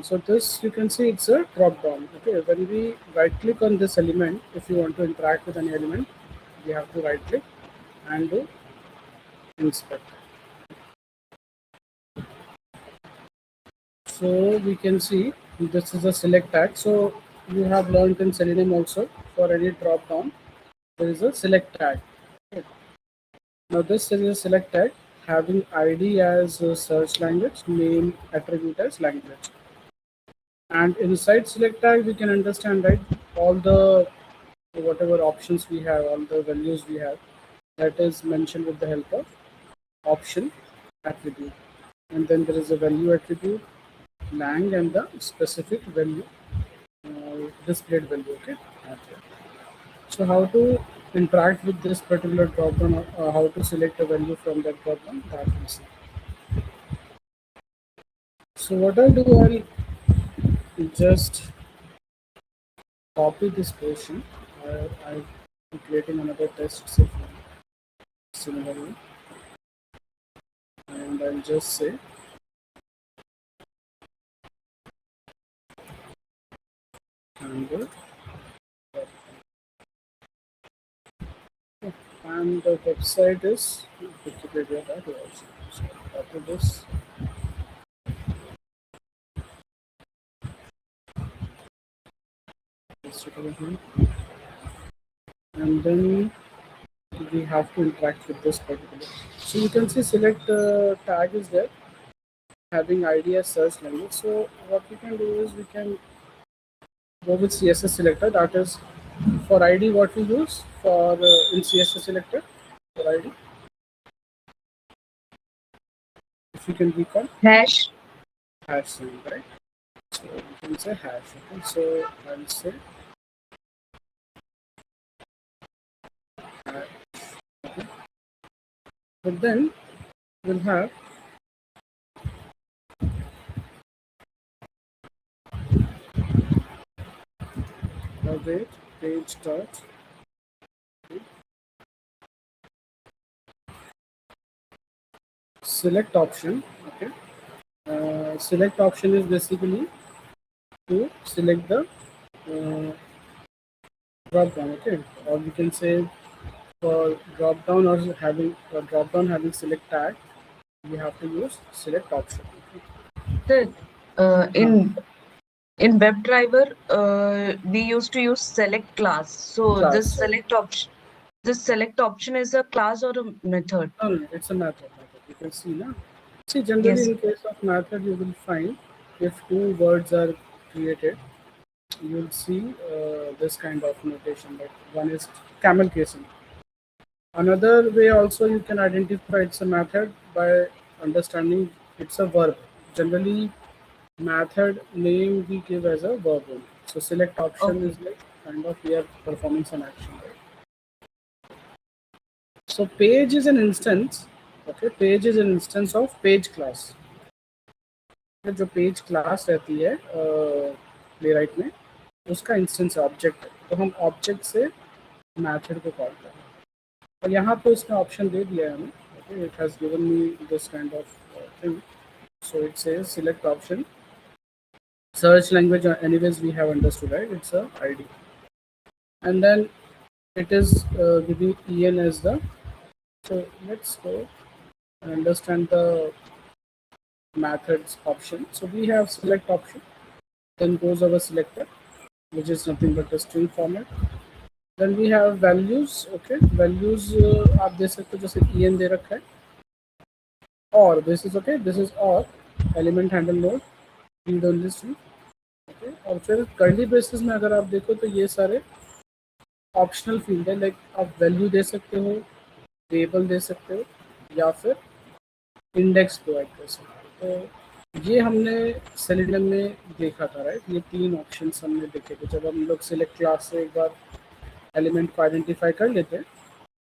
So this you can see it's a drop down. Okay, when we right click on this element, if you want to interact with any element, we have to right click and do inspect. So we can see this is a select tag. So you have learned in Selenium also, for any drop down there is a select tag. Okay. Now this is a select tag having ID as a search language, name attribute as language. And inside select tag we can understand, right, all the whatever options we have, all the values we have, that is mentioned with the help of option attribute. And then there is a value attribute, lang, and the specific value, displayed value. Okay. So how to interact with this particular dropdown, how to select a value from that dropdown, that we'll see. So what I'll do, I'll just copy this portion. I'm creating another test similarly, and I'll just say handle, and the website is wikipedia.org. So copy this. And then we have to interact with this particular. So you can see select tag is there having ID as search language. So what we can do is we can go with CSS selector. That is for ID what we use for in CSS selector for ID. If you can recall, Hash. hash, right? So you can say hash. Okay. So I'll say hash. Okay. But then we'll have wait page dot select option. Okay. Select option is basically to select the drop down. Okay, or we can say for drop down or having drop down having select tag, we have to use select option. Sir, in WebDriver, we used to use select class. So Class, sorry. this select option is a class or a method? No, it's a method. You can see now. See, generally Yes. in case of method, you will find if two words are created, you will see this kind of notation. Like one is camel casing. Another way also you can identify it's a method by understanding it's a verb. Generally, method name we give as a verb only. So select option Okay. is like kind of we are performing some action. Right? So page is an instance. Okay, page is an instance of page class. जो page class रहती है play right में उसका instance object है, तो हम object से method को कॉल करें और यहाँ पे उसने ऑप्शन दे दिया है हमें. Okay, it has given me this kind of thing. So it says select option. Search language, anyways, we have understood, right? It's a ID. And then it is giving en as the. So let's go and understand the methods option. So we have select option. Then goes our selector, which is nothing but a string format. Then we have values. Okay, values आप देख सकते हो जैसे en दे रखा है. Or this is okay. This is or element handle node read only string. Okay, और फिर curly braces में अगर आप देखो तो ये सारे ऑप्शनल फील्ड है. लाइक आप वैल्यू दे सकते हो, वेरिएबल दे सकते हो, या फिर इंडेक्स प्रोवाइड कर सकते हो. तो ये हमने सेलेनियम में देखा था, राइट? ये तीन ऑप्शंस हमने देखे थे जब हम लोग सिलेक्ट क्लास से एक बार एलिमेंट को आइडेंटिफाई कर लेते हैं,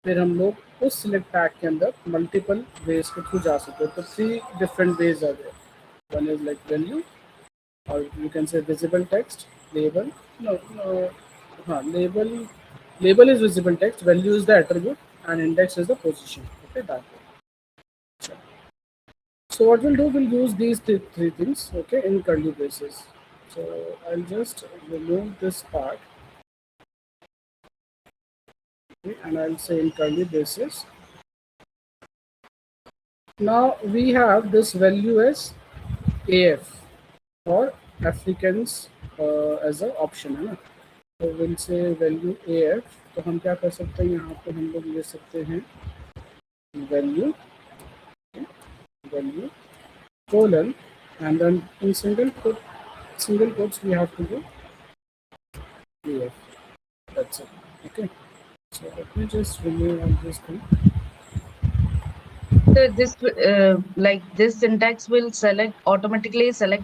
फिर हम लोग उस सिलेक्ट टैग के अंदर मल्टीपल वेज के थ्रू जा सकते हो. तो 3 डिफरेंट वेज आ गए. One is like value, or you can say visible text, label. No, हाँ, label is visible text, value is the attribute, and index is the position. Okay, that way. So what we'll do, we'll use these three things, okay, in curly braces. So I'll just remove this part, okay, and I'll say in curly braces. Now we have this value as AF or Africans as an option, है ना. So we'll say value AF. तो हम क्या कर सकते हैं, यहाँ पे हम लोग ले सकते हैं value colon, and then in single quotes we have to do AF. That's it. Okay. So let me just remove all this thing. So this like this syntax will automatically select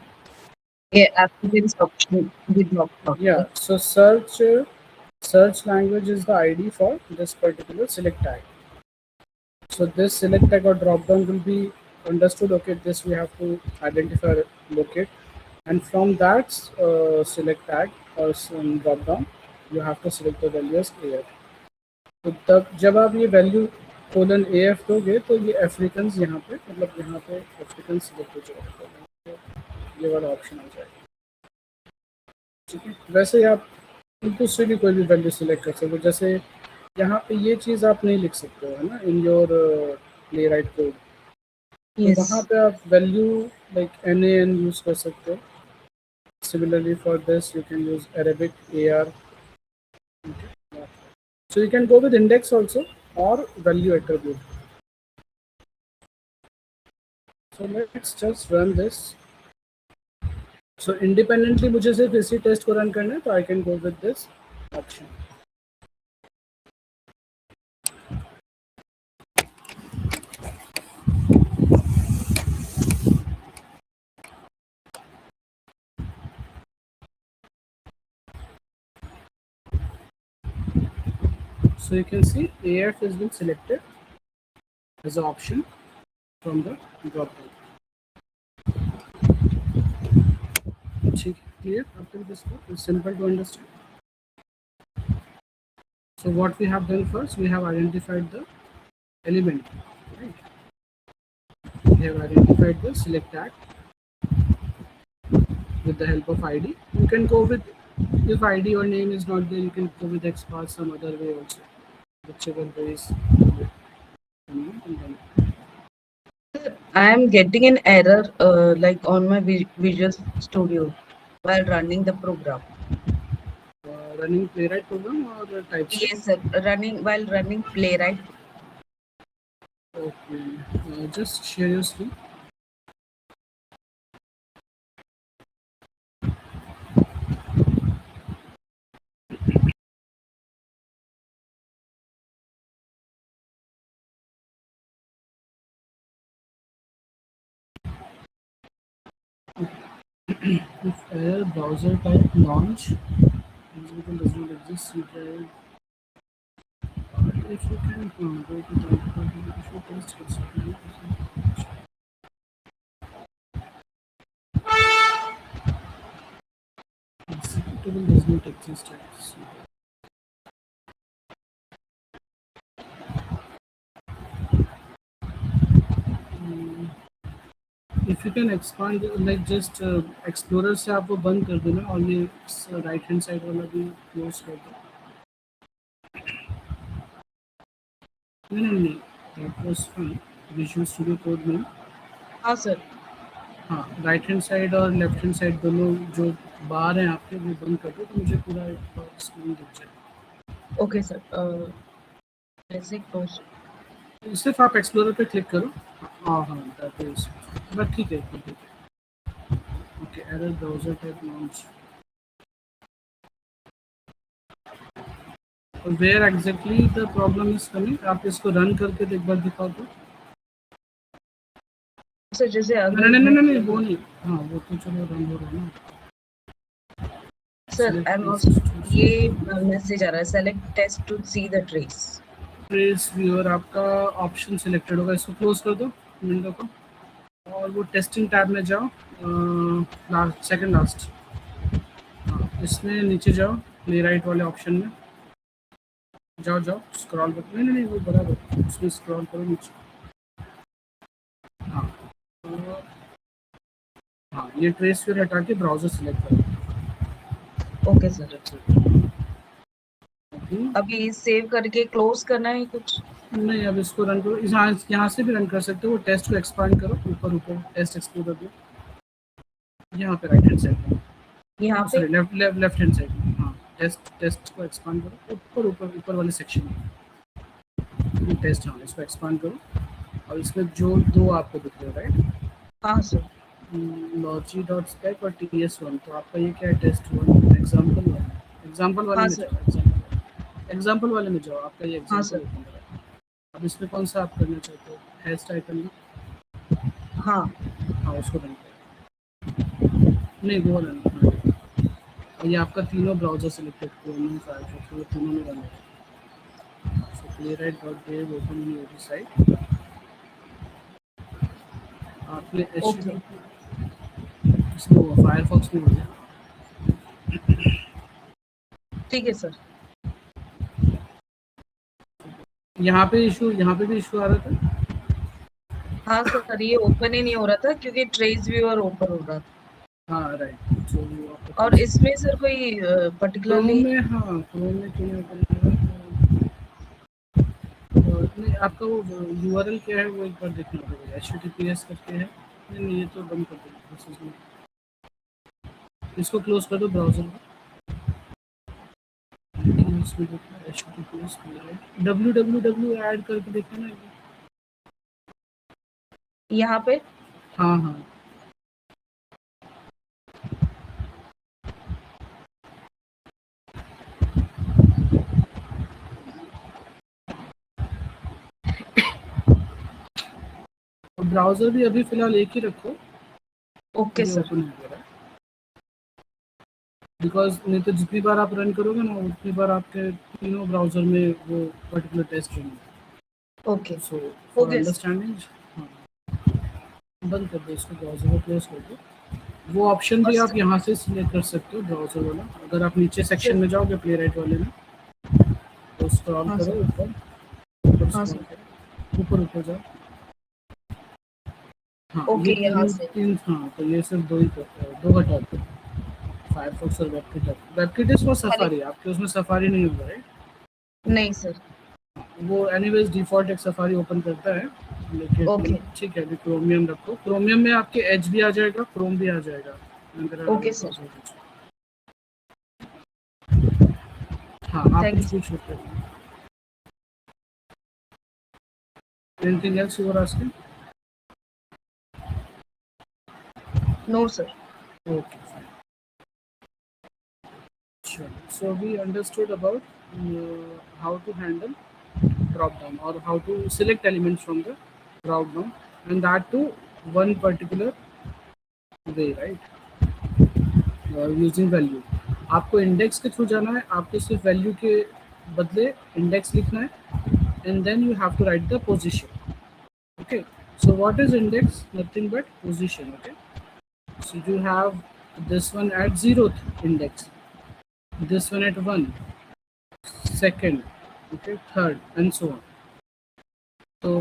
a applicant's option with drop-down. Yeah. So search language is the ID for this particular select tag. So this select tag or drop down will be understood. Okay, this we have to identify, locate, and from that select tag or drop down, you have to select the value as AF. तो तब जब आप ये value colon AF दोगे तो ये Africans यहाँ पे, मतलब यहाँ पे अफ्रीकन्स सिलेक्ट हो जाएगा, तो ये वाला ऑप्शन आ जाएगा. ठीक है. वैसे ही आप दूसरी भी कोई भी वैल्यू सिलेक्ट कर सकते हो. जैसे यहाँ पे ये चीज़ आप नहीं लिख सकते हो, है ना, in your play right code. Yes. तो वहाँ पे आप वैल्यू लाइक NaN यूज़ कर सकते हो. Similarly for this you can use Arabic AR. Okay. So you can go with index also or value attribute. So let's just run this. So independently मुझे सिर्फ इसी टेस्ट को run करना है, तो I can go with this option. So you can see AF has been selected as an option from the drop down. Clear up till this point? It's simple to understand. So what we have done first, we have identified the element, right? We have identified the select tag with the help of ID. You can go with, if ID or name is not there, you can go with XPath some other way also, whichever way is I am getting an error like on my Visual Studio while running the program. Running Playwright program or TypeScript? Yes, sir. While running Playwright. Okay, just share your screen. If error browser type launch executable does not exist, you try. If you can go to the if you test executable does not exist. If you can expand, like just Explorer से आप वो बंद कर देना और ये right hand side वाला भी क्लोज कर दो. नहीं, that was fine. Visual Studio Code में. हाँ सर. हाँ, राइट हैंड साइड और लेफ्ट हैंड साइड दोनों जो बार हैं आपके वो बंद कर दो, तो मुझे पूरा स्क्रीन दिख जाएगा. Okay sir. ऐसे क्लोज. सिर्फ आप एक्सप्लोरर पे क्लिक करो. हाँ, दैट इज बट ठीक है. Okay, error browser type launch. Where exactly the problem is coming, आप इसको रन करके एक बार दिखा दो. सर जैसे नहीं वो नहीं. हाँ, वो तो चलो रन हो रहा है ना. सर ये मैसेज आ रहा है, select test to see the trace viewer. आपका ऑप्शन सिलेक्टेड होगा, इसको क्लोज कर दो विंडो को और वो टेस्टिंग टैब में जाओ. लास्ट सेकंड लास्ट, इसमें नीचे जाओ प्लेराइट वाले ऑप्शन में जाओ स्क्रॉल कर. नहीं वो बराबर, उसमें स्क्रॉल करो नीचे. हाँ, ये ट्रेस फिर हटा के ब्राउजर सिलेक्ट करो। Okay sir. अभी अभी सेव करके क्लोज करना है कुछ? नहीं, अब इसको रन करो, यहाँ से भी रन कर सकते हो। वो टेस्ट को एक्सपांड करो, ऊपर टेस्ट एक्सप्लोरर दो, यहाँ पे राइट हैंड साइड में, यहाँ पे सॉरी लेफ्ट हैंड साइड में। हाँ, टेस्ट को एक्सपांड करो, ऊपर वाले सेक्शन में टेस्ट। हाँ, इसको एक्सपांड करो और इसमें जो दो आपको दिख रहे हो, राइट, हाँ सर, logi.spec और ts1, तो आपका ये क्या है, test1 एग्जाम्पल वाले हाँ में सर, जाओ, एग्जाम्पल वाले में जाओ, आपका ये हाँ एग्जाम्पल सर, ओपन करा। अब इसमें कौन सा आप करना चाहते हो, हेस्ट आइकन में? हाँ हाँ, उसको रन करो, नहीं वो रन करो। और ये आपका तीनों ब्राउजर सिलेक्टेड, क्रोम, फायरफॉक्स, वो तीनों में रन है। सो playwright.dev open in your site. आपने ओके, इसको फायरफॉक्स में हो गया। ठीक है सर। यहाँ पे भी इशू आ रहा था। हाँ सर, ये ओपन ही नहीं हो रहा था क्योंकि ट्रेस व्यूअर ओपन हो रहा था। हाँ राइट, तो और इसमें सर कोई क्रोम पर्टिकुलरली में, हाँ क्रोम में क्यों नहीं ओपन कर रहा? नहीं, आपका वो यूआरएल क्या है वो एक बार देखना पड़ेगा, https करके है। नहीं, ये तो बंद कर दो, इसको क्लोज कर दो ब्राउजर में। https www ऐड करके देखना ना। यहाँ पे? हाँ हाँ, ब्राउजर भी अभी फिलहाल एक ही रखो। Okay sir. ओपन हो गया, बिकॉज नहीं तो जितनी बार आप रन करोगे ना, उतनी बार आपके तीनों ब्राउजर में वो पर्टिकुलर टेस्ट रन। ओके, सो हो फॉर गया सर। अंडरस्टैंडिंग, हाँ, बंद कर दो इसको, ब्राउजर को क्लोज कर दो। वो ऑप्शन भी आप यहाँ से सिलेक्ट कर सकते हो, ब्राउजर वाला। अगर आप नीचे सेक्शन में जाओगे प्लेराइट वाले में, तो स्क्रॉल हाँ करो सर, ऊपर हाँ स्क्रॉल सर, करो, ऊपर जाओ। हाँ, ओके, ये यहाँ से। हाँ, तो ये सिर्फ दो हटा दो, फायरफॉक्स और वेबकिट इज फॉर खाली सफारी, आपके उसमें सफारी नहीं होगा, राइट? नहीं सर। वो एनीवेज डिफॉल्ट एक सफारी ओपन करता है, ओके, लेकिन ठीक है, अभी क्रोमियम रखो। क्रोमियम में आपके एज भी आ जाएगा, क्रोम भी आ जाएगा। ओके सर, हाँ, आप थैंक कुछ यू। पूछ सकते हैं। Anything else you are asking? No sir. Okay, fine. Sure. So we understood about how to handle drop down, or how to select elements from the drop down, and that to one particular way, right? Using value. आपको index के through जाना है, आपको सिर्फ value के बदले index लिखना है, and then you have to write the position. Okay. So what is index? Nothing but position. Okay. So you have this one at 0th index, this one at 1, second, okay, third, and so on. तो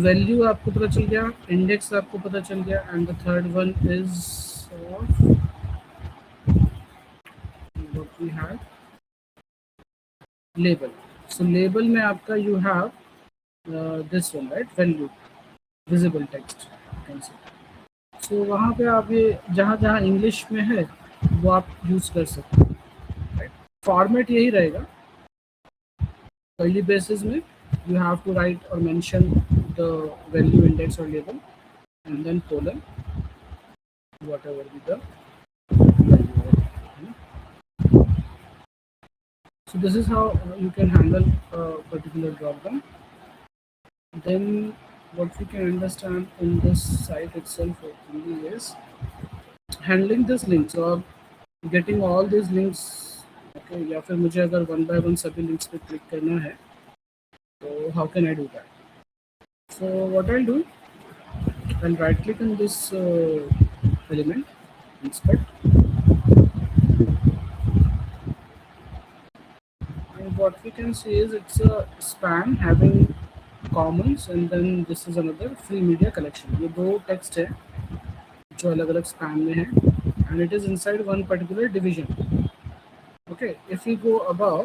value आपको पता चल गया, index आपको पता चल गया, and the third one is what we have, label. So label में आपका you have this one, right, value, visible text can say. So वहाँ पे आप ये जहाँ जहाँ इंग्लिश में है वो आप यूज़ कर सकते हो, राइट? फॉर्मेट यही रहेगा। Early basis में you have to write or mention the value, index or label, and then colon whatever be the value. So this is how you can handle a particular drop down. Then what we can understand in this site itself only is handling these links or getting all these links. Okay, या फिर मुझे अगर one by one सभी links पे click करना है, तो how can I do that? So what I'll do, I'll right click on this element, inspect, and what we can see is it's a span having commons, and then this is another free media collection. ये दो text है जो अलग अलग span में है, and it is inside one particular division. Okay, if we go above,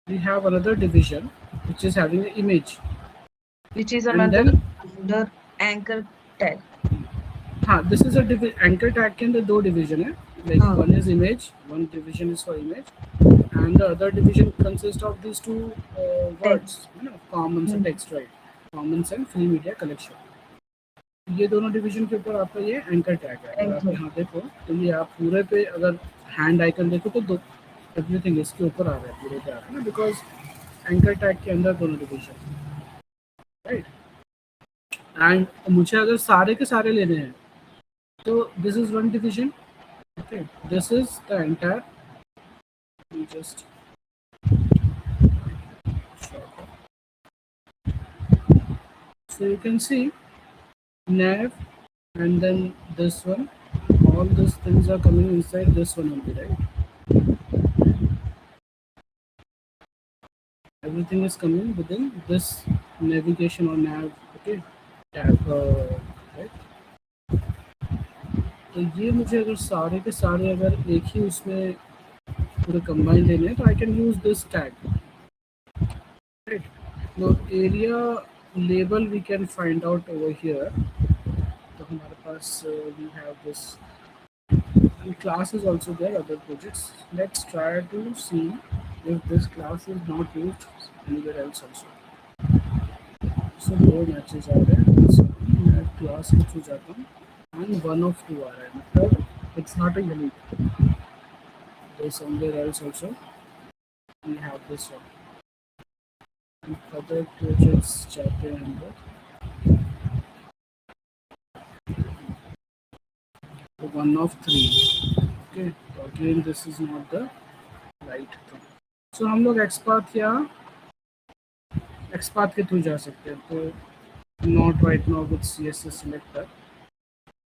we have another division which is having an image, which is and another then under anchor tag. हाँ, this is a anchor tag के अंदर दो division है, like हाँ. one is image, one division is for image, and the other division consists of these two words, you know, commons and text, right? Commons and free media collection. ये दोनों division के ऊपर आपका ये anchor tag है. अगर आप Anchor. यहाँ देखो तो ये आप पूरे पे अगर हैंड आइकन देखो तो दो एवरीथिंग इसके ऊपर आ रहा है, पूरे पे आ रहा है ना, बिकॉज एंकर टैग के अंदर दोनों डिवीजन, राइट. एंड मुझे अगर सारे के सारे लेने हैं तो this is one division. Okay, this is the entire. Just so you can see nav, and then this one, all these things are coming inside this one only, right? Everything is coming within this navigation or nav, okay, tab, right? तो ये मुझे अगर सारे के सारे अगर एक ही उसमें पूरे कंबाइन लेने हैं तो I can use this tag, right. No area label we can find out over here. तो हमारे पास we have this class is also there, other projects. Let's try to see if this class is not used anywhere else also. So दो matches आ रहे हैं, so मैं class के through जाता हूँ and one of two आ रहा है, मतलब it's not a unique. There's somewhere else also we have this one. And other projects जाते हैं अंदर. One of three. Okay, so again this is not the right thing. So हम लोग XPath या XPath के थ्रू जा सकते हैं. तो not right now with CSS selector,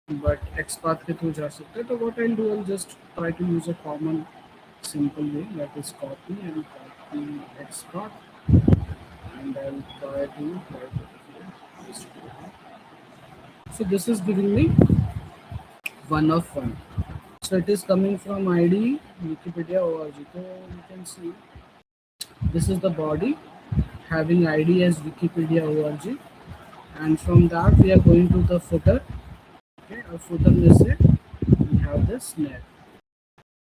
but XPath के थ्रू जा सकते हैं. तो what I'll do, I'll just try to use a common simple way, that is copy and copy XPath, and I'll try to write it here. So this is giving me one of one. So it is coming from ID Wikipedia org. So you can see this is the body having ID as Wikipedia org, and from that we are going to the footer. Okay, our footer में से we have this nav.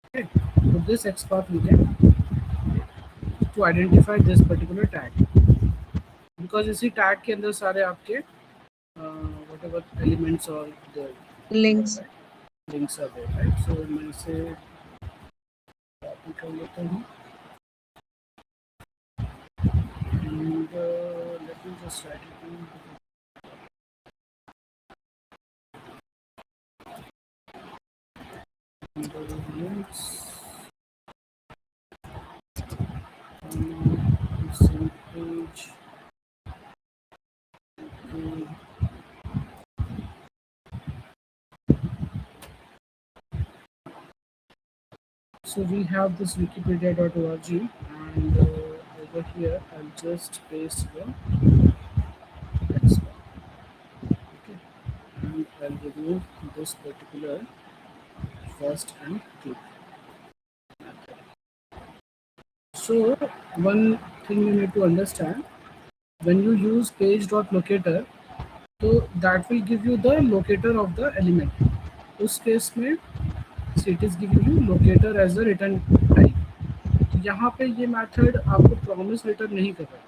Okay, so this XPath we can to identify this particular tag, because इसी tag के अंदर सारे आपके whatever elements or the Links. links are there, right? So मैं इसे copy कर लेता हूँ, and let me just write it down. Links, same page. Okay. So we have this wikipedia.org, and over here I'll just paste the text. Okay, and I'll remove this particular first and click. So one thing you need to understand, when you use page.locator, so that will give you the locator of the element. उस case में it is giving you locator as a return type. यहाँ पे ये method आपको promise return नहीं कर रहा.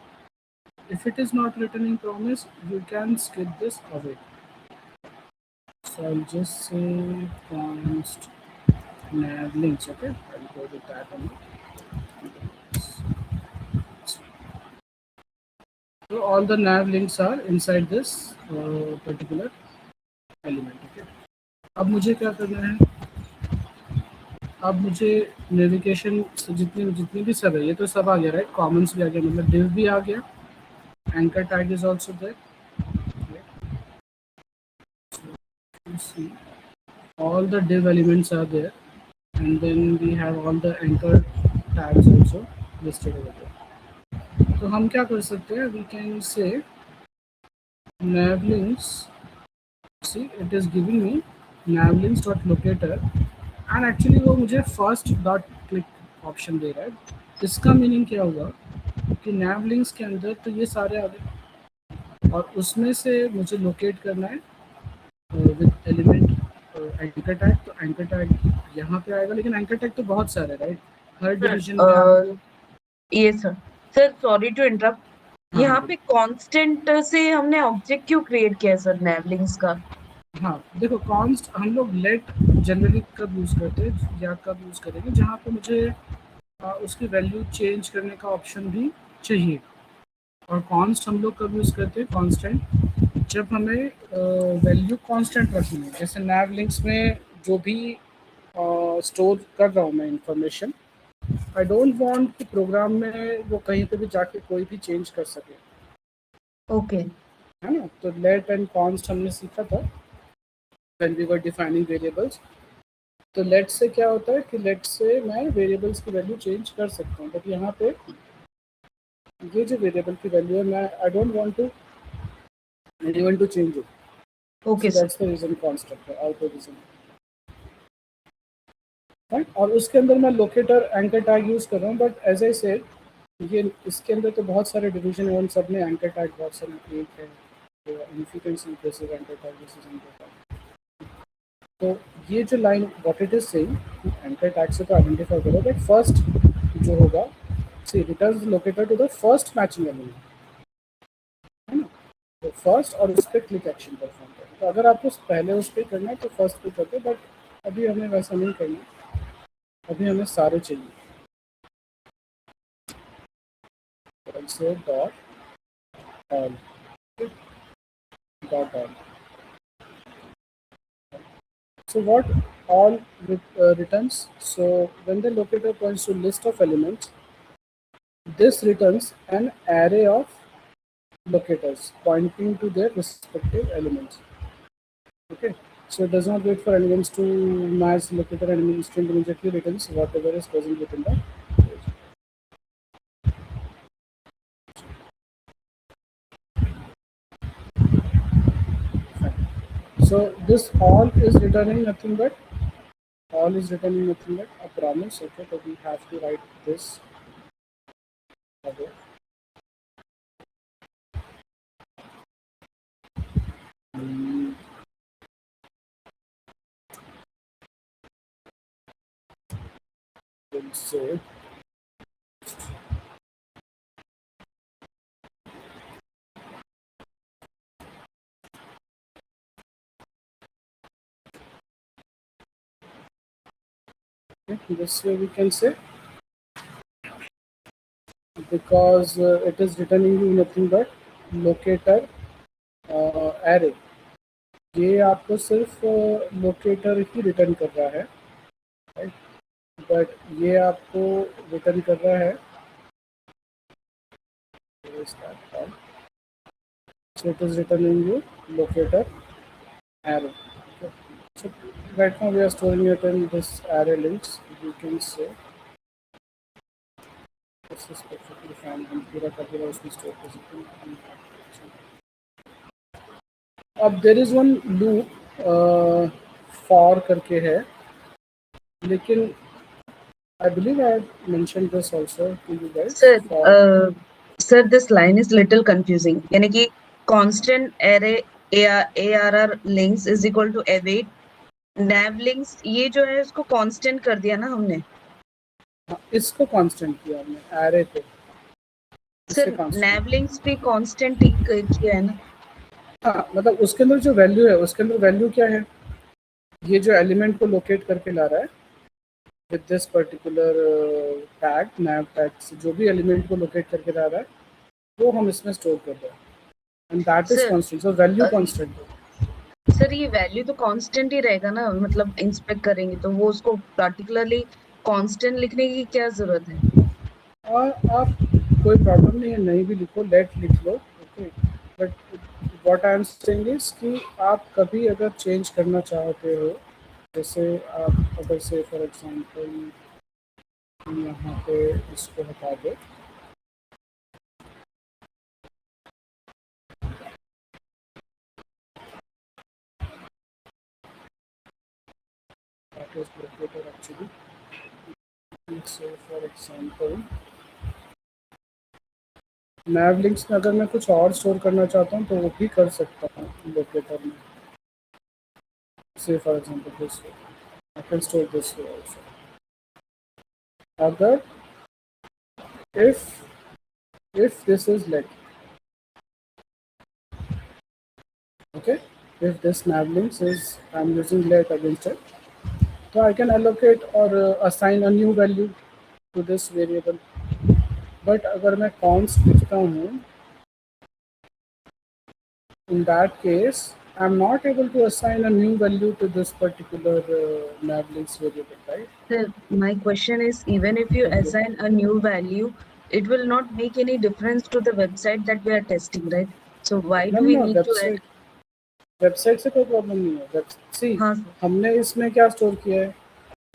If it is not returning promise, you can skip this away. So I'll just say const nav links. Okay, I'll go with that only. So all the nav links are inside this particular element. Okay, अब मुझे क्या करना है, अब मुझे navigation से जितनी भी सब है, ये तो सब आ गया, राइट. कॉमन्स भी आ गया, मतलब div भी आ गया, anchor tag is also there. So you see all the div elements are there, and then we have all the anchor tags also listed over there. तो हम क्या कर सकते हैं, we can say nav links see it is giving me navlinks dot locator and actually वो मुझे first dot click option दे रहा है। इसका मीनिंग क्या हुआ कि navlinks के अंदर तो ये सारे आ गए और उसमें से मुझे लोकेट करना है विद एलिमेंट एंकर टैग। तो एंकर टैग यहाँ पे आएगा, लेकिन एंकर टैग तो बहुत सारे राइट, हर डिवीजन में आपको। ये सर सॉरी टू इंटरप्ट, हाँ यहाँ पे कांस्टेंट से हमने ऑब्जेक्ट क्यों क्रिएट किया है सर नैवलिंग्स का? हाँ देखो, कॉन्स्ट हम लोग लेट जनरली कब यूज़ करते हैं या कब यूज़ करेंगे, जहाँ पे मुझे उसकी वैल्यू चेंज करने का ऑप्शन भी चाहिए। और कॉन्स्ट हम लोग कब यूज़ करते हैं, कांस्टेंट, जब हमें वैल्यू कांस्टेंट रखनी है। जैसे नैव लिंक्स में जो भी स्टोर कर रहा हूँ मैं इंफॉर्मेशन, आई डोंट वांट कि प्रोग्राम में वो कहीं पे भी जाके कोई भी चेंज कर सके, ओके है ना। तो लेट एंड कॉन्स्ट हमने सीखा था when we were defining variables. तो लेट से क्या होता है कि लेट से मैं वेरिएबल्स की वैल्यू चेंज कर सकता हूँ, बट यहाँ पे ये जो वेरिएबल की वैल्यू है, मैं I don't want to anyone to change it. Okay So sir. that's the reason construct है, auto reason, right? और उसके अंदर मैं लोकेटर एंकर टैग यूज़ कर रहा हूँ, बट एज आई सेड ये इसके अंदर तो बहुत सारे डिवीजन है, उन सब में एंकर टैग बहुत सारे एक है। तो if you can see this is anchor tag, this is anchor tag. तो ये जो line what it is saying, anchor tag से तो आइडेंटिफाई करो दैट फर्स्ट जो होगा, see returns locator to the first matching element, है ना। तो फर्स्ट और उस पर क्लिक एक्शन परफॉर्म करें। तो अगर आपको पहले उस पर करना है तो फर्स्ट पे करते, बट अभी हमें वैसा नहीं करना, अभी हमें सारे चाहिए। से dot all, dot all. So what all returns? So when the locator points to list of elements, this returns an array of locators pointing to their respective elements. Okay. So it does not wait for elements to match locator and instant immediately returns whatever is present within the page. Fine. So this all is returning nothing but a promise. Okay, so we have to write this again. We'll say this way we can say, because it is returning you nothing but locator array। ये आपको सिर्फ locator ही return कर रहा है, right, but ये आपको return कर रहा है so it is returning you locator array। Okay. So right now we are storing it in this array links, you can say this is perfectly fine, हम पूरा का पूरा उसमें स्टोर कर सकते हैं। अब there is one loop for करके है, लेकिन I believe I have mentioned this also to you guys. Sir, this line is little confusing. यानी कि constant array arr links is equal to await nav links, ये जो है इसको constant कर दिया ना हमने। इसको कांस्टेंट किया हमने, एरे को। सर nav links भी constant ही किया है ना। हाँ, मतलब उसके अंदर जो वैल्यू है, उसके अंदर वैल्यू क्या है, ये जो एलिमेंट को लोकेट करके ला रहा है with this particular tag, nav tag से जो भी एलिमेंट को लोकेट करके ला रहा है वो हम इसमें स्टोर कर रहे हैं, and that is constant. So value constant है। सर ये वैल्यू तो कांस्टेंट ही रहेगा ना, मतलब इंस्पेक्ट करेंगे तो वो उसको पर्टिकुलरली कांस्टेंट लिखने की क्या जरूरत है? आप कोई प्रॉब्लम नहीं है, नहीं भी लिखो, लेट लिख लो, okay. But what I am saying is कि आप कभी अगर चेंज करना चाहते हो, जैसे आप अगर से फॉर एग्जांपल यहाँ पे इसको हटा दो, this locator actually. Let's say for example nav links में अगर मैं कुछ और स्टोर करना चाहता हूँ तो वो भी कर सकता हूँ लोकेटर में. Say for example this way, I can store this way also. Other if this is let, okay, if this nav links is I'm using let against it, so I can allocate or assign a new value to this variable. But अगर मैं const लिखता हूँ, in that case I'm not able to assign a new value to this particular nav links variable, right? Sir, my question is, even if you assign a new value, it will not make any difference to the website that we are testing, right? So why do we need to add? Website से कोई problem नहीं है. सी हाँ sir. हमने इसमें क्या store किया है,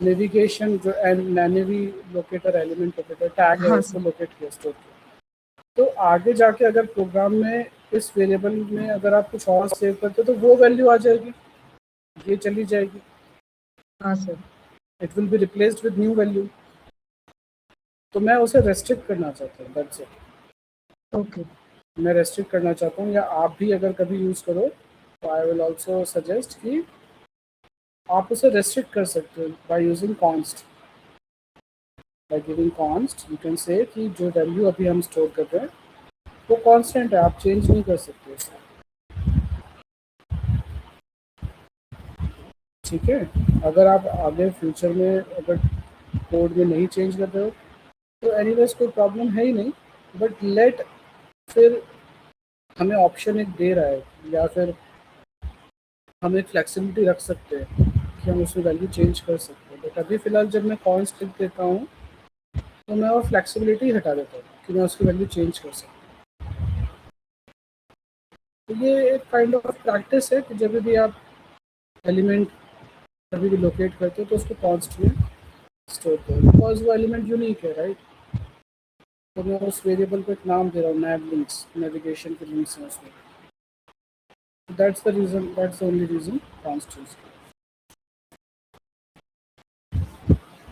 नेविगेशन जो navy locator element locator tag है हाँ उसको सर. लोकेट किया, स्टोर किया. तो आगे जाके अगर प्रोग्राम में इस वेरिएबल में अगर आप कुछ और सेव करते हो तो वो वैल्यू आ जाएगी, ये चली जाएगी. हाँ sir. It will be replaced with new value. तो मैं उसे रेस्ट्रिक्ट करना चाहता हूँ, दैट्स इट. ओके. मैं रेस्ट्रिक्ट करना चाहता हूँ, या आप भी अगर कभी यूज़ करो तो आई विल ऑल्सो सजेस्ट कि आप उसे रेस्ट्रिक्ट कर सकते हो by using const. By giving const you can say कि जो वैल्यू अभी हम स्टोर कर रहे हैं वो कांस्टेंट है, आप चेंज नहीं कर सकते उसे. ठीक है. अगर आप आगे फ्यूचर में अगर कोड में नहीं चेंज कर रहे हो तो एनीवेज कोई प्रॉब्लम है ही नहीं. बट लेट फिर हमें ऑप्शन एक दे रहा है, या फिर हम एक फ्लेक्सिबिलिटी रख सकते हैं कि हम उसमें वैल्यू चेंज कर सकते हैं. बट अभी फ़िलहाल जब मैं कॉन्स्ट लिख देता हूँ तो मैं वो फ्लेक्सिबिलिटी हटा देता हूँ कि मैं उसकी वैल्यू चेंज कर सकूँ. तो ये एक काइंड ऑफ प्रैक्टिस है कि जब भी आप एलिमेंट कभी भी लोकेट करते हो तो उसको कॉन्स्ट में स्टोर करो, बिकॉज वो एलिमेंट यूनिक है, राइट. तो मैं उस वेरिएबल को एक नाम दे रहा हूँ, नैव लिंक्स, नेविगेशन के लिंक्स हैं उसमें. That's the reason, that's the only reason const use.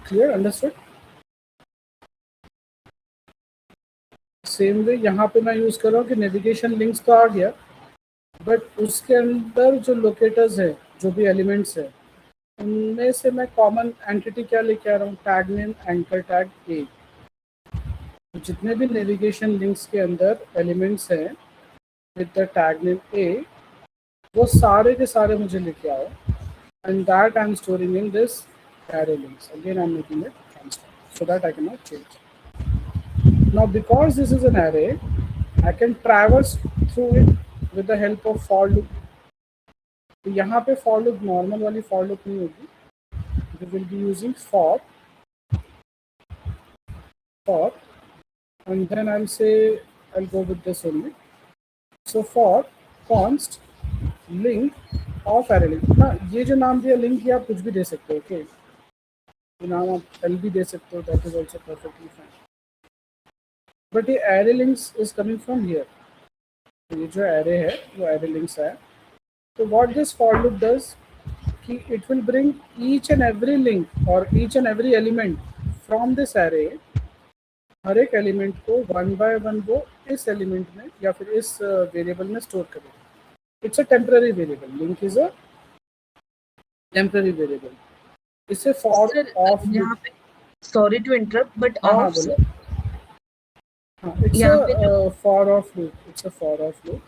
Clear, understood. Same way यहाँ पे मैं यूज़ कर रहा हूँ कि नेविगेशन लिंक्स तो आ गया, बट उसके अंदर जो लोकेटर्स है, जो भी एलिमेंट्स है, उनमें से मैं कॉमन एंटिटी क्या लेके आ रहा हूँ, टैग नेम एंकर टैग ए. जितने भी नेविगेशन लिंक्स के अंदर एलिमेंट्स हैं विद द टैग नेम ए, वो सारे के सारे मुझे लेके आओ, and that I am storing in this array links. Again, I am making it constant so that I cannot change. Now, because this is an array, I can traverse through it with the help of for loop. तो यहाँ पे for loop normal वाली for loop नहीं होगी. We will be using for, and then I'll say I'll go with this only. So for const link of array link. ना ये जो नाम दिया link, ये आप कुछ भी दे सकते हो, okay? ये नाम आप L भी दे सकते हो, that is also perfectly fine. But ये array links is coming from here. ये जो एरे है वो एरे लिंक्स है. तो what this for loop does कि it will bring each and every link और each and every element from this array. हर एक एलिमेंट को वन बाय वन वो इस एलिमेंट में या फिर इस वेरिएबल में स्टोर करेगा. It's a temporary variable. Link is a temporary variable. इसे फॉर ऑफ यहाँ पे sorry to interrupt but of it's a for of loop. It's a for of loop.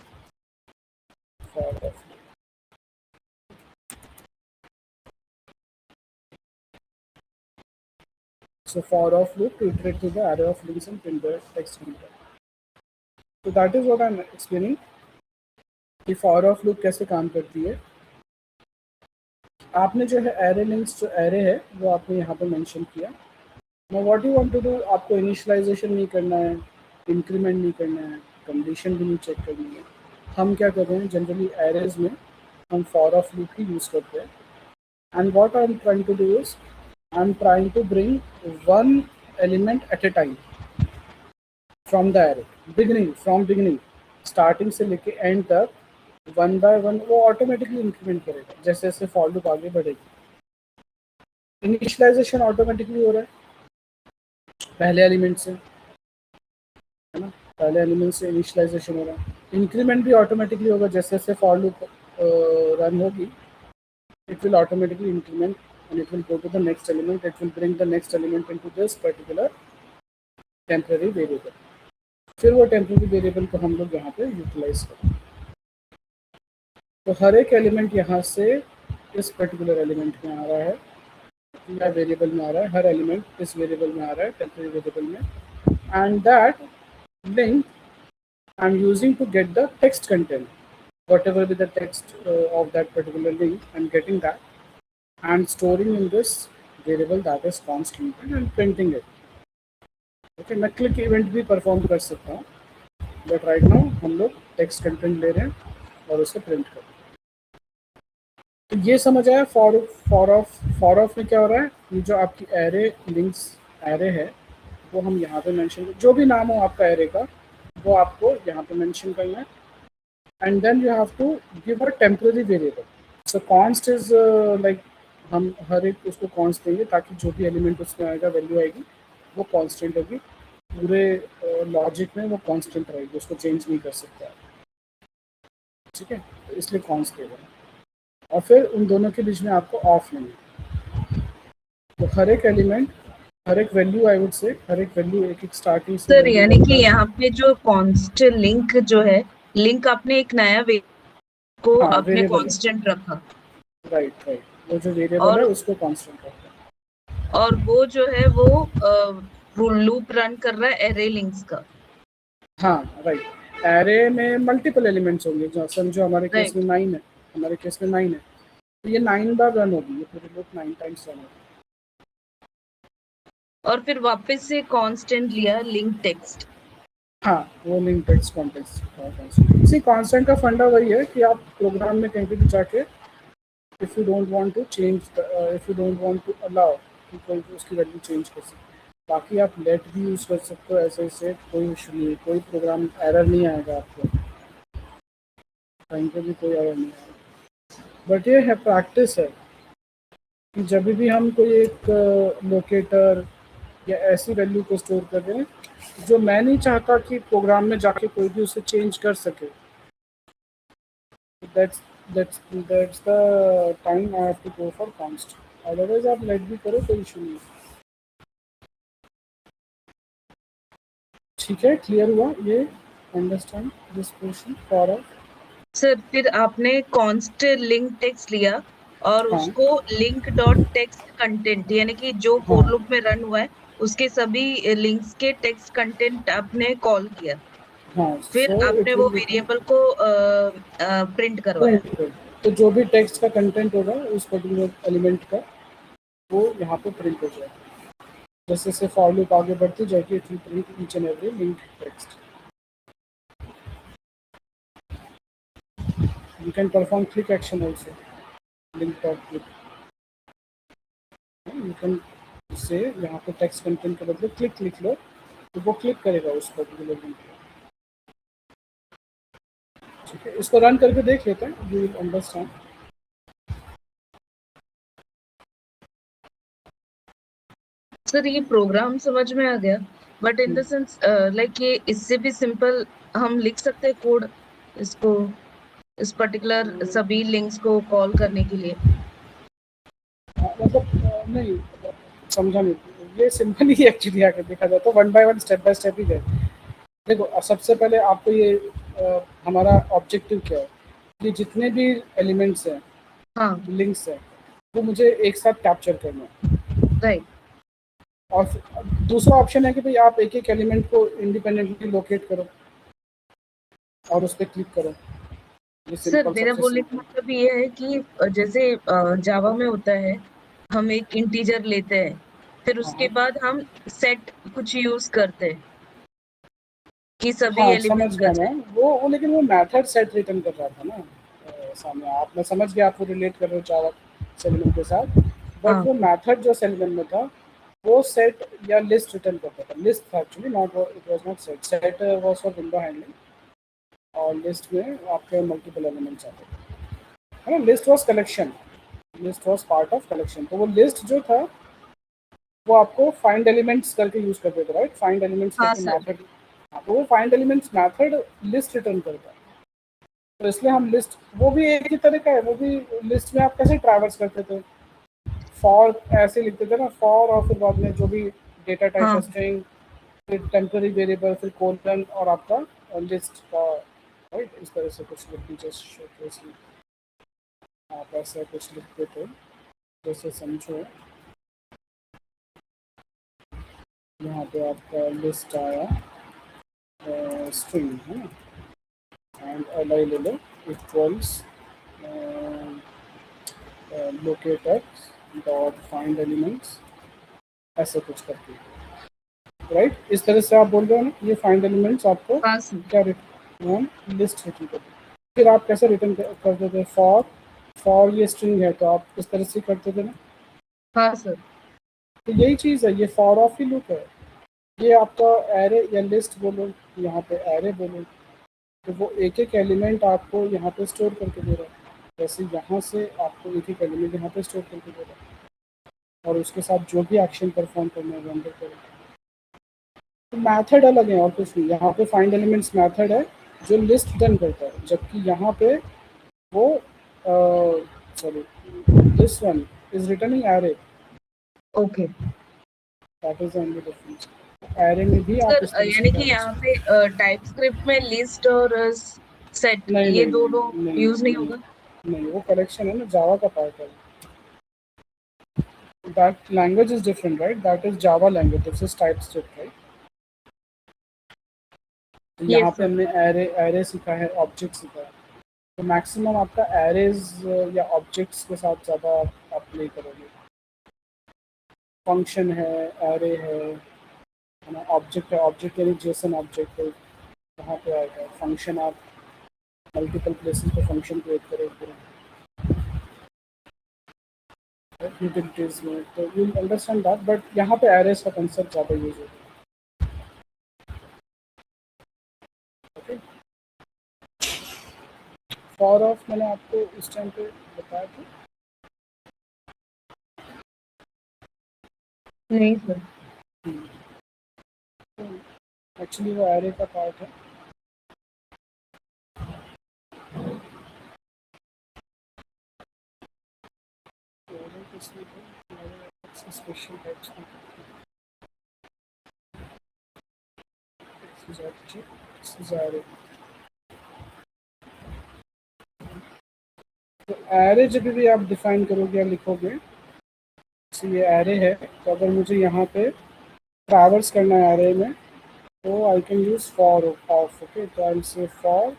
For of loop. So for of loop to iterate through the array of links and print the text editor. So that is what I'm explaining. कि for of loop कैसे काम करती है. आपने जो है array links जो array है वो आपने यहाँ पे mention किया. Now what you want to do, आपको initialization नहीं करना है, इंक्रीमेंट नहीं करना है, कंडीशन भी नहीं चेक करनी है. हम क्या कर रहे हैं, जनरली एरेज में हम फॉर ऑफ लूप ही यूज़ करते हैं. And what I am trying to do is I am trying to bring one element at a time from the array. From beginning starting से लेके एंड तक one by one वो automatically increment करेगा जैसे जैसे for loop आगे बढ़ेगी. Initialisation automatically हो रहा है पहले एलिमेंट से, है ना, पहले एलिमेंट से इनिशियलाइजेशन हो रहा है। इंक्रीमेंट भी ऑटोमेटिकली होगा, जैसे जैसे फॉर लूप रन होगी, it will automatically increment and it will go to the next element. It will bring the next element into this particular temporary variable. फिर वो टेम्पररी वेरिएबल को हम लोग यहाँ पे यूटिलाइज करें। तो हर एक एलिमेंट यहाँ से इस पर्टिकुलर एलिमेंट में आ रहा है या वेरिएबल में आ रहा है, हर एलिमेंट इस वेरिएबल में आ रहा है, टेम्पररी वेरिएबल में, and that link I am using to get the text content, whatever be the text of that particular link, I'm getting that and storing in this variable that is constant and printing it. Okay, मैं click event भी perform कर सकता हूँ, but right now हम लोग text content ले रहे हैं और उसे प्रिंट कर रहे हैं। तो ये समझ आया फॉर ऑफ में क्या हो रहा है, ये जो आपकी एरे लिंक्स एरे है वो हम यहाँ पे मेंशन, जो भी नाम हो आपका एरे का वो आपको यहाँ पे मेंशन करना है, and then you have to give a temporary variable. So const is like हम हर एक उसको const देंगे ताकि जो भी एलिमेंट उसमें आएगा वैल्यू आएगी वो कांस्टेंट होगी, पूरे लॉजिक में वो कांस्टेंट रहेगी, उसको चेंज नहीं कर सकता है, ठीक है, तो इसलिए const देगा। और फिर उन दोनों के बीच में आपको ऑफ लेंगे, तो हर एक एलिमेंट हर एक वैल्यू आई वुड से हर एक वैल्यू एक एक स्टार्टिंग से। सर यानी कि यहाँ पे जो कॉन्स्ट लिंक जो है, लिंक आपने एक नया को आपने कांस्टेंट रखा, राइट, वो जो वेरिएबल है उसको कांस्टेंट रखा, और वो जो है वो लूप रन कर रहा है एरे लिंक्स का। हाँ राइट, एरे में मल्टीपल एलिमेंट्स होंगे, जो समझो हमारे केस में 9 है, हमारे केस में 9 है, तो ये 9 बार रन होगी, ये पूरे लूप 9 टाइम्स रन होगी। और फिर वापस से कांस्टेंट लिया लिंक टेक्स्ट, हाँ वो लिंक टेक्स्ट कॉन्टेक्स्ट। इसी कांस्टेंट का फंडा वही है कि आप प्रोग्राम में कहीं भी जाके if you don't want to change, if you don't want to allow कि कोई उसकी वैल्यू चेंज कर सकते, बाकी आप लेट भी यूज़ कर सकते हो, ऐसे से कोई इशू नहीं है, कोई प्रोग्राम एरर नहीं आएगा आपको, कहीं पे भी कोई एरर नहीं आएगा। बट ये है प्रैक्टिस है कि जब भी हम कोई एक लोकेटर या ऐसी वैल्यू को स्टोर कर रहे हैं जो मैं नहीं चाहता कि प्रोग्राम में जाके कोई भी उसे चेंज कर सके, that's the time I have to go for const, otherwise आप लेट भी करो कोई इशू नहीं। ठीक है, क्लियर हुआ ये, understand this question for of. Sir फिर आपने कॉन्स्ट लिंक टेक्स्ट लिया और उसको लिंक डॉट टेक्स्ट कंटेंट, यानी कि जो फॉर लूप में रन हुआ है उसके सभी लिंक्स के टेक्स्ट कंटेंट आपने कॉल किया, फिर आपने वो वेरिएबल को प्रिंट करवाया। तो जो भी टेक्स्ट का कंटेंट होगा उस पर्टिकुलर एलिमेंट का वो यहाँ पे प्रिंट हो जाएगा, जैसे जैसे फॉर लूप आगे बढ़ती जाएगी it will print each and every link text. You can perform click action also, link dot click. You can say यहाँ पे टेक्स्ट कंटेंट के बदले क्लिक लिख लो तो वो क्लिक करेगा उस पर्टिकुलर लिंक पे, ठीक है। इसको रन करके देख लेते हैं, यू विल अंडरस्टैंड। सर ये प्रोग्राम समझ में आ गया, but in the sense like ये इससे भी सिंपल हम लिख सकते हैं कोड इसको, इस पर्टिकुलर सभी लिंक्स को कॉल करने के लिए। मतलब नहीं समझा नहीं, ये सिंपल ही एक्चुअली आकर देखा जाए तो 1 बाय 1 स्टेप बाय स्टेप ही गए। देखो सबसे पहले आपको ये हमारा ऑब्जेक्टिव क्या है, ये जितने भी एलिमेंट्स हैं, हाँ, लिंक्स हैं, वो मुझे एक साथ कैप्चर करना है, राइट। और दूसरा ऑप्शन है कि भाई आप एक एक एलिमेंट को इंडिपेंडेंटली लोकेट करो और उस पर क्लिक करो। सर मेरा बोलने का मतलब ये है कि जैसे जावा में होता है, हम एक इंटीजर लेते हैं, फिर उसके बाद हम सेट कुछ यूज करते हैं कि सभी एलिमेंट्स समझ गया मैं वो लेकिन वो मेथड सेट रिटर्न कर रहा था ना सामने, आप मैं समझ गया आप रिलेट कर रहे हो जावा सेगमेंट के साथ, बट वो मेथड जो सेगमेंट में था वो सेट या लिस्ट रिटर्न करता था, लिस्ट था actually, not it was not set, set was for window handling और लिस्ट में आपके मल्टीपल एलिमेंट्स आते थे, है ना। List was collection, list was part of collection. तो वो लिस्ट जो था वो आपको फाइंड एलिमेंट्स करके यूज करते थे, राइट? फाइंड एलिमेंट्स हाँ करके सर। मेथड, तो वो find elements method list return करता है। तो इसलिए हम लिस्ट, वो भी एक ही तरह का है, वो भी लिस्ट में आप कैसे ट्रैवर्स करते थे, फॉर ऐसे लिखते थे ना, फॉर और फिर बाद में जो भी डेटा टाइप हाँ है स्ट्रिंग, फिर टेम्पररी वेरिएबल, फिर कोलन और आपका लिस्ट का, राइट? इस तरह से कुछ लिख दीजिए, शोकेसली आप ऐसा कुछ लिखते थे, जैसे समझो यहाँ पे आपका लिस्ट आया स्ट्रिंग है ना, एंड एल ले लो equals locator dot find elements, ऐसे कुछ करके, राइट? इस तरह से आप बोल रहे हो ना, ये फाइंड एलिमेंट्स आपको हाँ सर। क्या रिटर्न, लिस्ट रिटर्न करते। फिर आप कैसे रिटर्न करते थे, फॉर ये स्ट्रिंग है तो आप इस तरह से करते थे ना। हाँ सर। तो यही चीज़ है, ये फॉर ऑफ ही लूप है। ये आपका एरे या लिस्ट बोलो, यहाँ पे एरे बोलो, तो वो एक एक एलिमेंट आपको यहाँ पे स्टोर करके दे रहा है। जैसे यहाँ से आपको एक एक एलिमेंट यहाँ पे स्टोर करके दे रहा है और उसके साथ जो भी एक्शन परफॉर्म करना है रेंडर करें। तो मैथड अलग है और कुछ नहीं। यहाँ पे फाइंड एलिमेंट्स मैथड है जो लिस्ट डन करता है, जबकि यहाँ पे वो sorry this one is returning array. Okay that is only difference. Array में भी आप सर, इस तरह से यानी कि कर यहाँ सकते पे टाइप स्क्रिप्ट में लिस्ट और सेट हैं। नहीं ये नहीं दोनों नहीं यूज नहीं नहीं होगा? नहीं, वो कलेक्शन है ना, जावा का पार्ट है। That language is different, right? That is Java language, this is type script, right? तो यहाँ यस पे सर। हमने एरे एरे सीखा है, ऑब्जेक्ट सीखा है। तो मैक्सिमम आपका एरेज या ऑब्जेक्ट्स के साथ ज़्यादा आप प्ले करोगे। फंक्शन है, एरे है ना, ऑब्जेक्ट है, ऑब्जेक्ट यानी जेसन ऑब्जेक्ट है, वहाँ पे आएगा फंक्शन। आप मल्टीपल प्लेसेस पे फंक्शन क्रिएट करोगे यूटिलिटीज में, तो यू अंडरस्टैंड दैट। बट यहाँ पे एरेज का कंसेप्ट ज़्यादा यूज होता है। ओके, फॉर ऑफ मैंने आपको इस टाइम पे बताया था। नहीं सर। एक्चुअली वो एरे का पार्ट है। स्पेशल टाइप्स तो एरे जब भी आप डिफाइन करोगे या लिखोगे, तो ये एरे है, तो अगर मुझे यहाँ पे ट्रैवर्स करना है एरे में, तो I can use for of. Okay, तो I say for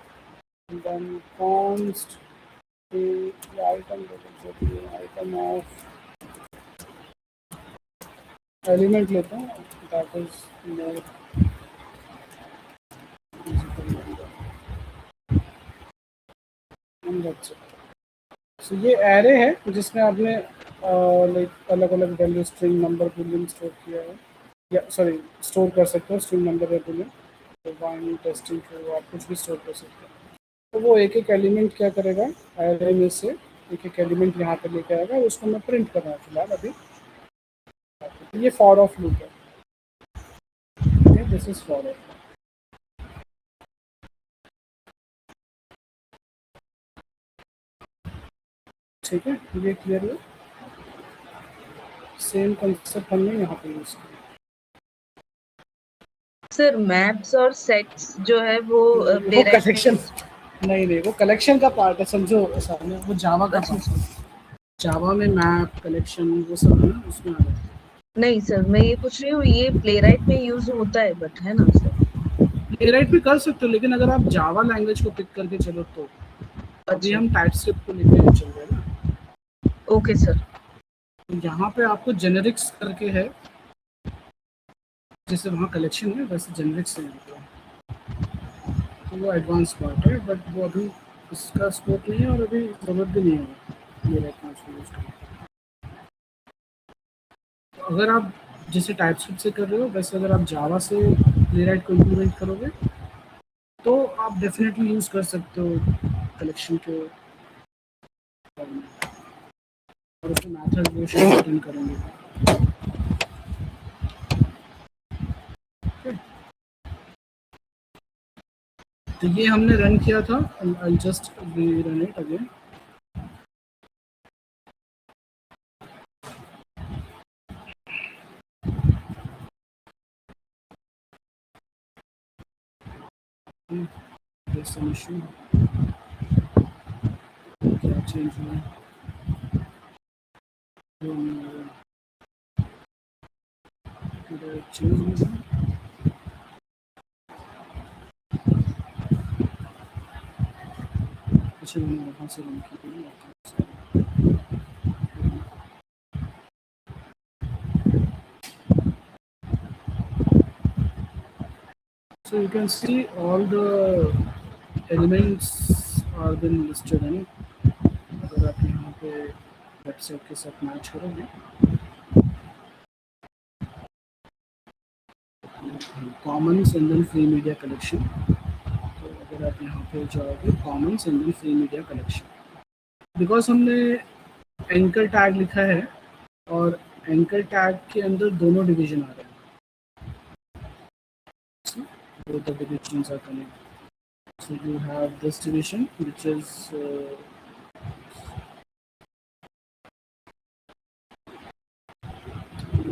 then const item of element लेता हूँ, दैट इज मोर सो ये एरे है जिसमें आपने लाइक अलग अलग value, string, number, Boolean store किया है, या सॉरी स्टोर कर सकते हो स्ट्रिंग, नंबर या बूलियन। तो वाइन टेस्टिंग को आप कुछ भी स्टोर कर सकते हो। तो वो एक एक एलिमेंट क्या करेगा, एरे में से एक एक एलिमेंट यहाँ पे लेके आएगा, उसको मैं प्रिंट कर रहा हूँ फिलहाल अभी। ये फॉर ऑफ लूप है, दिस इज फॉर ऑफ। ठीक है, ये क्लियर है। सेम कंसेप्ट हमने यहाँ पे यूज किया। सर मैप्स और सेट्स जो है वो वो प्लेराइट में कलेक्शन, यूज। नहीं वो कलेक्शन का पार्ट है, समझो सामने, वो जावा का अच्छा पार्ट अच्छा। है। जावा में मैप, कलेक्शन, वो सब है ना, उसमें आ जाता है। नहीं सर, मैं ये पूछ रही हूँ ये प्लेराइट में यूज होता है बट, है ना सर? प्लेराइट भी कर सकते हो, लेकिन अगर आप जावा लैंग्वेज को पिक करके चलो तो। अभी अच्छा। हम टाइपस्क्रिप्ट को लेके चल रहे हैं ना। Okay sir. तो यहाँ पे आपको जेनेरिक्स करके है, जैसे वहाँ कलेक्शन है वैसे जेनेरिक्स है यहाँ पे। तो वो एडवांस पार्ट है, बट वो अभी इसका स्कोप नहीं है और अभी जरूरत भी नहीं है प्लेराइट में उसको यूज करने की। तो अगर आप जैसे टाइपस्क्रिप्ट से कर रहे हो, वैसे अगर आप जावा से प्लेराइट को इम्प्लीमेंट करोगे तो आप डेफिनेटली यूज़ कर सकते हो कलेक्शन के बारे में। और उसमें मैथड रिलेशन रिटर्न करेंगे। तो ये हमने रन किया था, I just run it again. there's some issue, क्या चेंज हुआ? चेंज हुआ? अच्छा मैंने वहाँ से रन की थी। So you can see all the elements are been listed हैं। अगर आप यहाँ पे वेबसाइट के साथ मैच करोगे, commons and then free media collection. तो अगर आप यहाँ पे जाओगे commons and then free media collection, because हमने एंकर टैग लिखा है और एंकर टैग के अंदर दोनों डिवीजन आ रहे हैं। Both the divisions are connected. So you have this division which is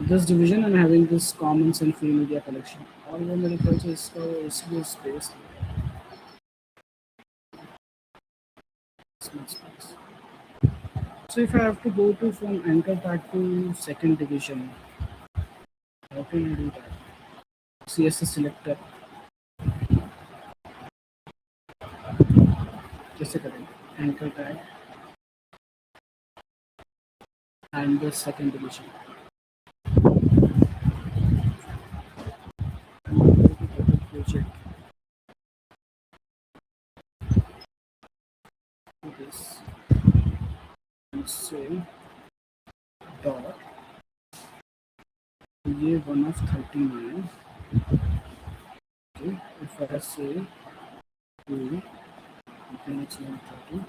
this division and having this commons and free media collection. और वो मेरे ख्याल से इसका इसलिए space So if I have to go to from anchor tag to second division, how can I do that? CSS selector कैसे करेंगे? Anchor tag and the second division. Project. This and say dot. ये 1 of 39. Okay, if I say 2, then it's not 30.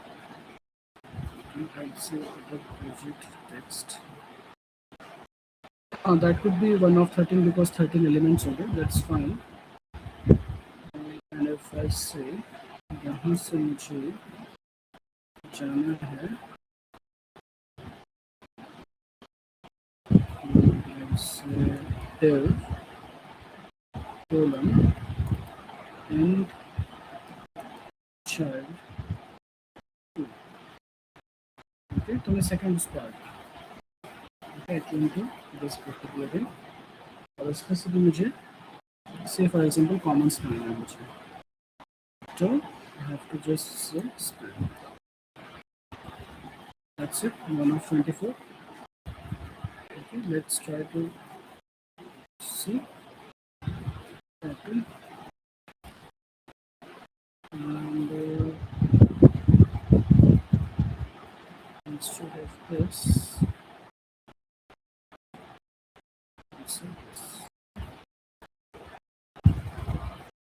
I'd say the project text. That could be 1 of 13 because 13 elements only. That's fine. And if I say यहाँ से मुझे जाना है div colon and child 2. Okay, तो मैं second part okay, I came to this particular thing और इसमें से भी मुझे say for example comments बनाना है मुझे, so I have to just say span. That's it, 1 of 24. Okay, let's try to see. Okay. And instead of this,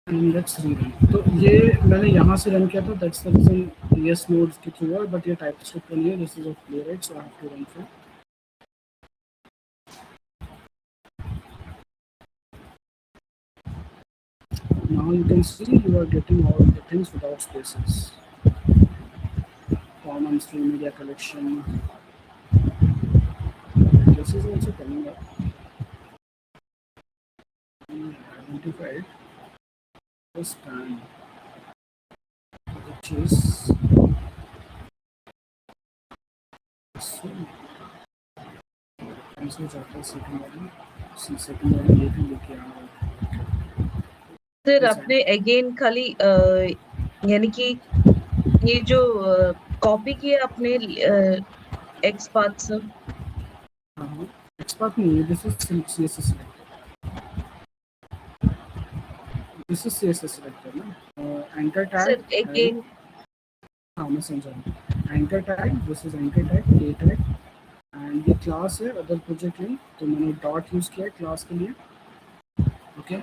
and let's rerun. तो ये मैंने यहाँ से रन किया था, that's the reason yes nodes के through है, but ये TypeScript नहीं है, this is a playwright, so I have to run through. Now you can see you are getting all the things without spaces. Commons, free media collection. This is also coming up. Identified the span, which is secondary लेके आना। Sir आपने again खाली यानी कि ये जो copy किया आपने XPath से? XPath नहीं, this is CSS selector. This is CSS selector ना, anchor tag. सर अगेन हाँ मैं समझा। Anchor tag, this is anchor tag, A tag, and ये class है other project link, तो मैंने dot use किया class के लिए, okay?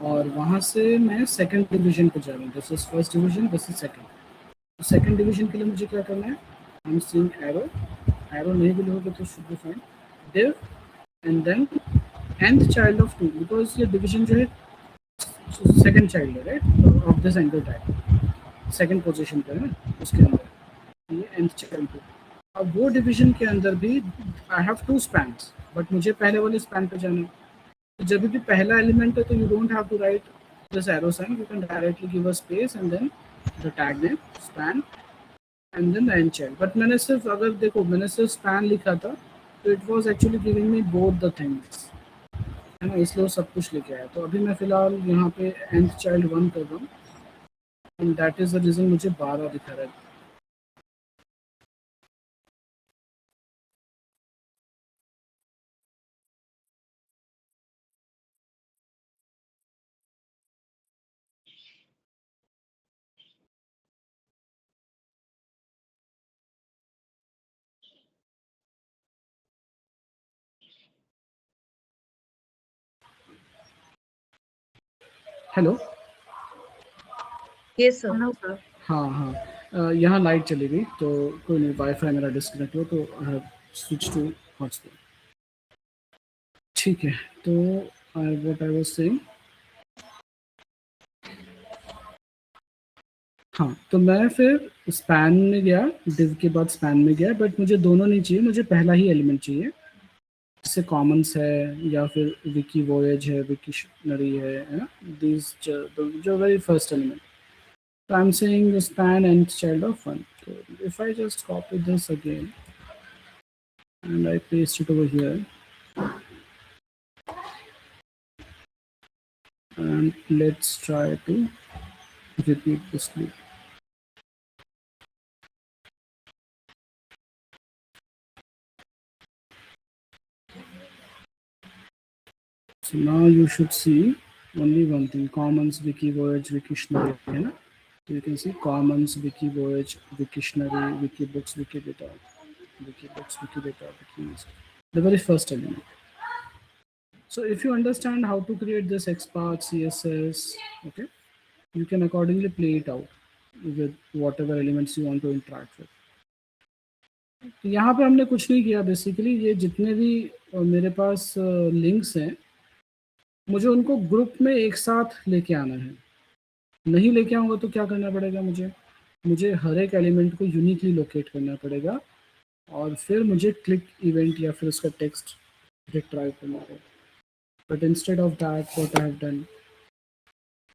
और वहाँ से मैं सेकंड डिवीजन पे जा रहा हूँ, this is first division, this is second. तो सेकंड डिवीजन के लिए मुझे क्या करना है, I am seeing arrow arrow नहीं भी लोगे तो should be fine, div and then nth child of 2, because ये डिवीजन जो है सेकंड चाइल्ड है right of this angle type, second position पे है ना उसके अंदर ये nth चाइल्ड 2। अब वो डिवीजन के अंदर भी आई हैव 2 स्पैन्स, बट मुझे पहले वाले स्पैन पे जाना है। तो जब भी पहला एलिमेंट है तो you don't have to write this arrow sign, you can directly give a space and then the tag name span and then the end child. But मैंने सिर्फ, अगर देखो मैंने सिर्फ स्पैन लिखा था तो it was actually giving me both the things, है ना, इसलिए वो सब कुछ लेके आया। तो अभी मैं फिलहाल यहाँ पे nth चाइल्ड 1 कर रहा हूँ and that is the reason मुझे 12 दिखा रहा है। Hello, yes sir. हाँ हाँ, यहाँ लाइट चली गई तो कोई नहीं, वाईफाई मेरा डिस्कनेक्ट हुआ तो I have switch to hotspot. ठीक है, तो व्हाट आई वाज सेइंग, हाँ तो मैं फिर स्पैन में गया, डिव के बाद स्पैन में गया, बट मुझे दोनों नहीं चाहिए, मुझे पहला ही एलिमेंट चाहिए जिससे कॉमन्स है या फिर विकी वॉयज है, विकिशनरी है ना, दिस जो very first element. So I'm saying the span and child of 1. So if I just copy this again and I paste it over here and let's try to repeat this loop. So now you should see only one thing: commons, wiki voyage, wiktionary, है ना? So you can see commons, wiki voyage, wiktionary, wiki books, wiki data, wiki, the very first element. So if you understand how to create this XPath, CSS, okay, you can accordingly play it out with whatever elements you want to interact with. तो यहाँ पे हमने कुछ नहीं किया basically, ये जितने भी मेरे पास लिंक्स हैं मुझे उनको ग्रुप में एक साथ लेके आना है। नहीं लेके आऊँगा तो क्या करना पड़ेगा, मुझे हर एक एलिमेंट को यूनिकली लोकेट करना पड़ेगा और फिर मुझे क्लिक इवेंट या फिर उसका टेक्स्ट रिट्राइव करना पड़ेगा। But instead of that what I have done,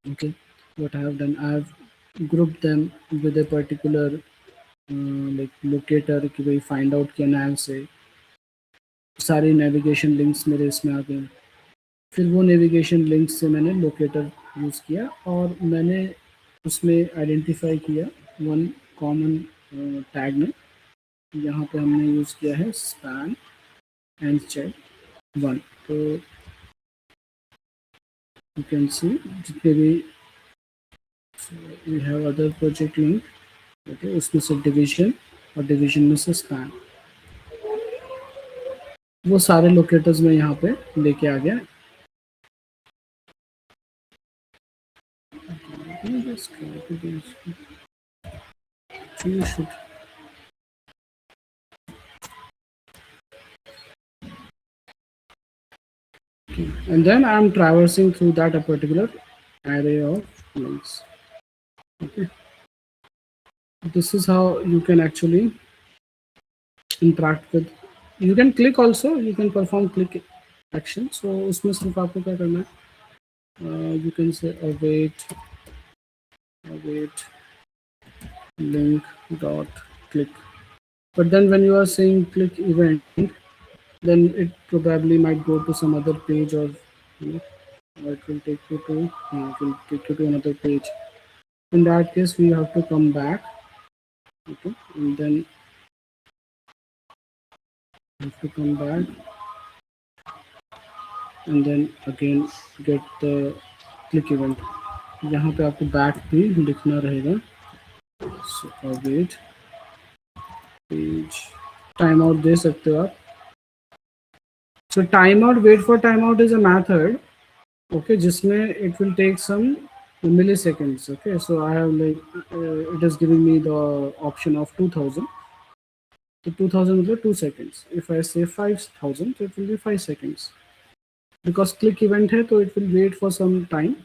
okay, what I have done, I have grouped them with a particular like locator कि भाई फाइंड आउट किया nav से, सारे नेविगेशन लिंक्स मेरे इसमें आ गए। फिर वो नेविगेशन लिंक्स से मैंने लोकेटर यूज़ किया और मैंने उसमें आइडेंटिफाई किया वन कॉमन टैग में। यहाँ पे हमने यूज़ किया है स्पैन एंड चाइल्ड 1। तो यू कैन सी जितने भी we have other project link, okay, उसमें से डिवीजन और डिवीजन में से स्पैन, वो सारे लोकेटर्स में यहाँ पे लेके आ गया। And then I'm traversing through that a particular array of links. Okay, this is how you can actually interact with. You can click also, you can perform click action. So उसमें सिर्फ आपको क्या करना है, you can say await link dot click. But then when you are saying click event, then it probably might go to some other page, or you know, it will take you to another page. In that case, we have to come back, okay, and then have to come back and then again get the click event. यहाँ पे आपको back भी लिखना रहेगा। So await page, time out दे सकते हो आप। So timeout, wait for timeout is a method, okay, जिसमें it will take some milliseconds. Okay, so I have like it is giving me the option of 2000, So 2000 मतलब 2 seconds. If I say 5000, it will be 5 seconds. Because click event है, तो it will wait for some time,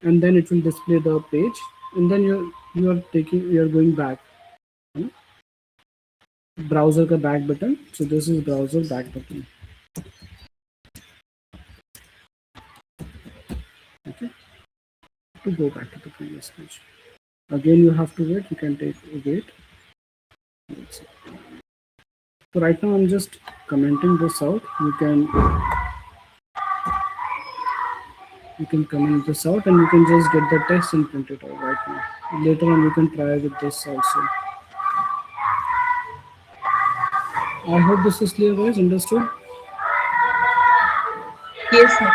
and then it will display the page, and then you are going back. Browser का back button. So this is browser back button. Okay. To go back to the previous page. Again, you have to wait. You can take a wait. Let's see. So right now I'm just commenting this out. You can comment this out, and you can just get the text and print it out right now. Later on you can try with this also. I hope this is clear, guys. Understood? Yes, sir.